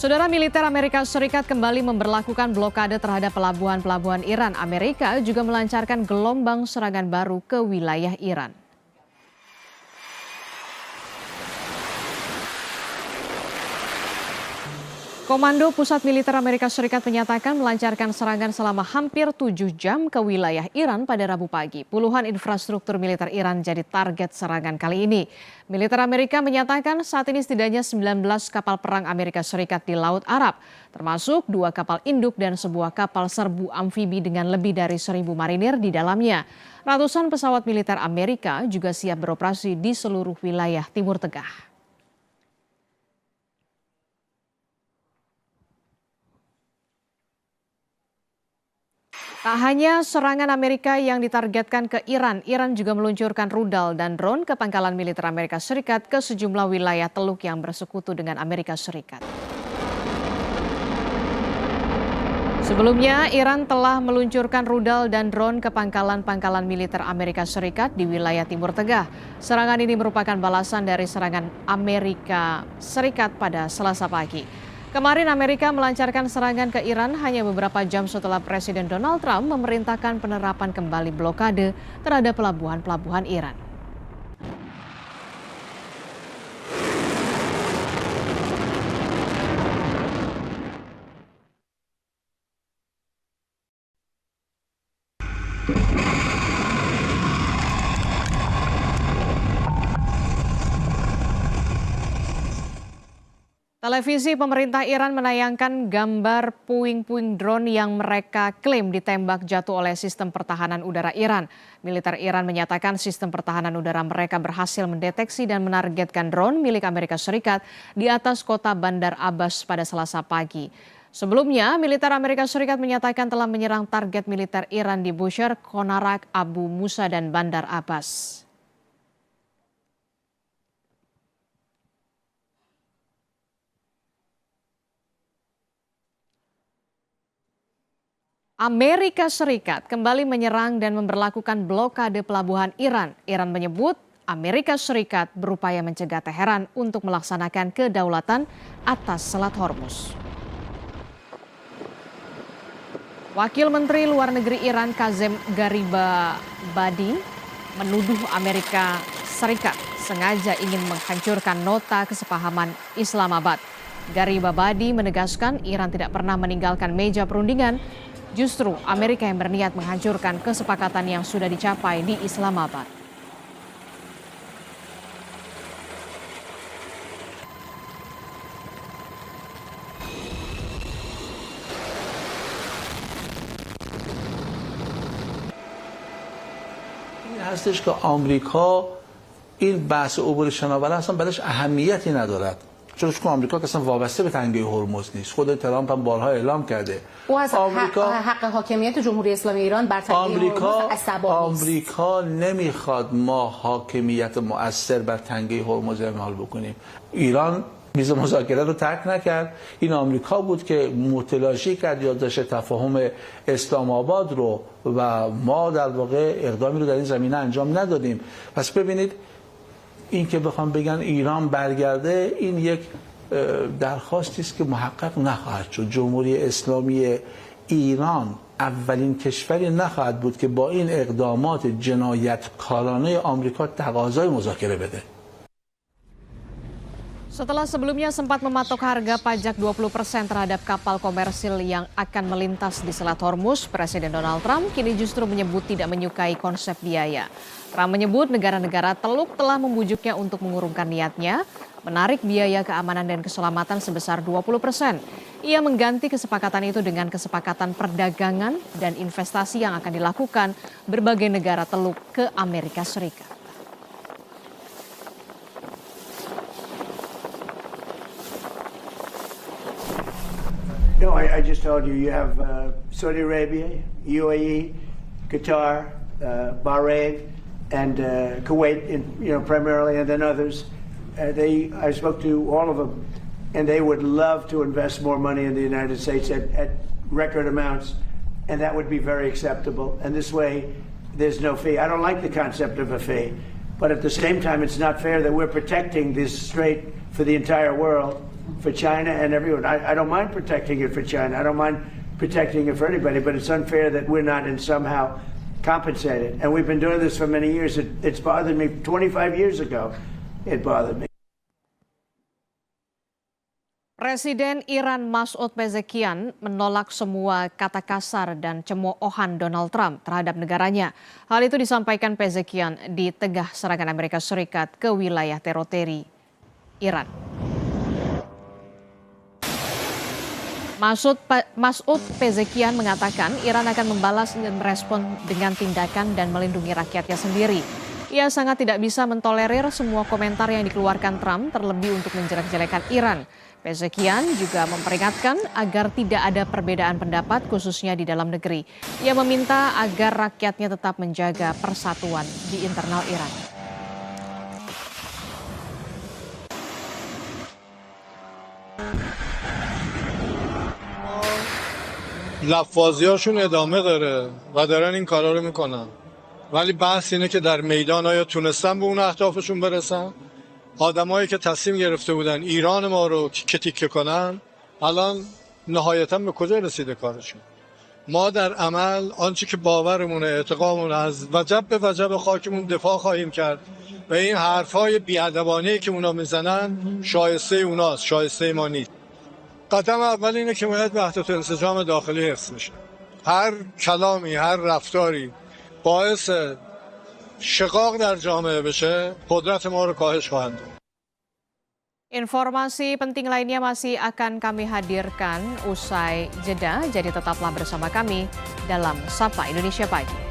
Saudara, militer Amerika Serikat kembali memberlakukan blokade terhadap pelabuhan-pelabuhan Iran. Amerika juga melancarkan gelombang serangan baru ke wilayah Iran. Komando Pusat Militer Amerika Serikat menyatakan melancarkan serangan selama hampir 7 jam ke wilayah Iran pada Rabu pagi. Puluhan infrastruktur militer Iran jadi target serangan kali ini. Militer Amerika menyatakan saat ini setidaknya 19 kapal perang Amerika Serikat di Laut Arab, termasuk 2 kapal induk dan sebuah kapal serbu amfibi dengan lebih dari 1.000 marinir di dalamnya. Ratusan pesawat militer Amerika juga siap beroperasi di seluruh wilayah Timur Tengah. Tak hanya serangan Amerika yang ditargetkan ke Iran, Iran juga meluncurkan rudal dan drone ke pangkalan militer Amerika Serikat ke sejumlah wilayah Teluk yang bersekutu dengan Amerika Serikat. Sebelumnya, Iran telah meluncurkan rudal dan drone ke pangkalan-pangkalan militer Amerika Serikat di wilayah Timur Tengah. Serangan ini merupakan balasan dari serangan Amerika Serikat pada Selasa pagi. Kemarin Amerika melancarkan serangan ke Iran hanya beberapa jam setelah Presiden Donald Trump memerintahkan penerapan kembali blokade terhadap pelabuhan-pelabuhan Iran. Televisi pemerintah Iran menayangkan gambar puing-puing drone yang mereka klaim ditembak jatuh oleh sistem pertahanan udara Iran. Militer Iran menyatakan sistem pertahanan udara mereka berhasil mendeteksi dan menargetkan drone milik Amerika Serikat di atas kota Bandar Abbas pada Selasa pagi. Sebelumnya, militer Amerika Serikat menyatakan telah menyerang target militer Iran di Bushehr, Konarak, Abu Musa, dan Bandar Abbas. Amerika Serikat kembali menyerang dan memberlakukan blokade pelabuhan Iran. Iran menyebut Amerika Serikat berupaya mencegah Teheran untuk melaksanakan kedaulatan atas Selat Hormuz. Wakil Menteri Luar Negeri Iran Kazem Garibabadi menuduh Amerika Serikat sengaja ingin menghancurkan nota kesepahaman Islamabad. Garibabadi menegaskan Iran tidak pernah meninggalkan meja perundingan. Justru Amerika yang berniat menghancurkan kesepakatan yang sudah dicapai di Islamabad. این هستش که آمریکا این بحث عبور شناور اصلا براش اهمیتی ندارد. چون آمریکا اصلا وابسته به تنگه هرمز نیست. خود ترامپ هم بارها اعلام کرده. او از حق حاکمیت جمهوری اسلامی ایران بر تنگه هرمز عصبانی است. آمریکا نمیخواد ما حاکمیت مؤثر بر تنگه هرمز اعمال بکنیم. ایران میز مذاکره رو ترک نکرد. این آمریکا بود که متلاشی کرد یادداشت تفاهم اسلام آباد رو و ما در واقع اقدامی رو در این زمینه انجام ندادیم. پس ببینید این که بخوام بگن ایران برگرده، این یک درخواستی است که محقق نخواهد شد. جمهوری اسلامی ایران اولین کشوری نخواهد بود که با این اقدامات جنایتکارانه آمریکا تقاضای مذاکره بده. Setelah sebelumnya sempat mematok harga pajak 20% terhadap kapal komersil yang akan melintas di Selat Hormuz, Presiden Donald Trump kini justru menyebut tidak menyukai konsep biaya. Trump menyebut negara-negara Teluk telah membujuknya untuk mengurungkan niatnya, menarik biaya keamanan dan keselamatan sebesar 20%. Ia mengganti kesepakatan itu dengan kesepakatan perdagangan dan investasi yang akan dilakukan berbagai negara Teluk ke Amerika Serikat. No, I just told you, you have Saudi Arabia, UAE, Qatar, Bahrain, and Kuwait, primarily, and then others. I spoke to all of them, and they would love to invest more money in the United States at record amounts, and that would be very acceptable. And this way, there's no fee. I don't like the concept of a fee, but at the same time, it's not fair that we're protecting this strait for the entire world, for China and everyone. I don't mind protecting it for China. I don't mind protecting it for anybody, but it's unfair that we're not in somehow compensated. And we've been doing this for many years. It's bothered me 25 years ago. It bothered me. Presiden Iran Masoud Pezeshkian menolak semua kata kasar dan cemoohan Donald Trump terhadap negaranya. Hal itu disampaikan Pezeshkian di tengah serangan Amerika Serikat ke wilayah teritori Iran. Masoud Pezeshkian mengatakan Iran akan membalas dan merespon dengan tindakan dan melindungi rakyatnya sendiri. Ia sangat tidak bisa mentolerir semua komentar yang dikeluarkan Trump terlebih untuk menjelek-jelekan Iran. Pezeshkian juga memperingatkan agar tidak ada perbedaan pendapat khususnya di dalam negeri. Ia meminta agar rakyatnya tetap menjaga persatuan di internal Iran. لفاظیاشون ادامه داره و دارن این کارا رو میکنن ولی بحث اینه که در میدان آیا تونستن به اون اهدافشون برسن آدمایی که تصمیم گرفته بودن ایران ما رو تیکه تیکه کنن الان نهایتا به کجا رسیده کارشون ما در عمل آنچه که باورمونه اعتقادمون از وجب به وجب خاکمون دفاع خواهیم کرد و این حرفای بی‌ادبانه‌ای که اونا میزنن شایسته اوناست شایسته ما نیست قدم اول اینه که باید وحدت و انسجام داخلی حفظ بشه هر کلامی هر رفتاری باعث شقاق در جامعه بشه قدرت ما رو کاهش خواهند داد. Informasi penting lainnya masih akan kami hadirkan usai jeda, jadi tetaplah bersama kami dalam Sapa Indonesia Pagi.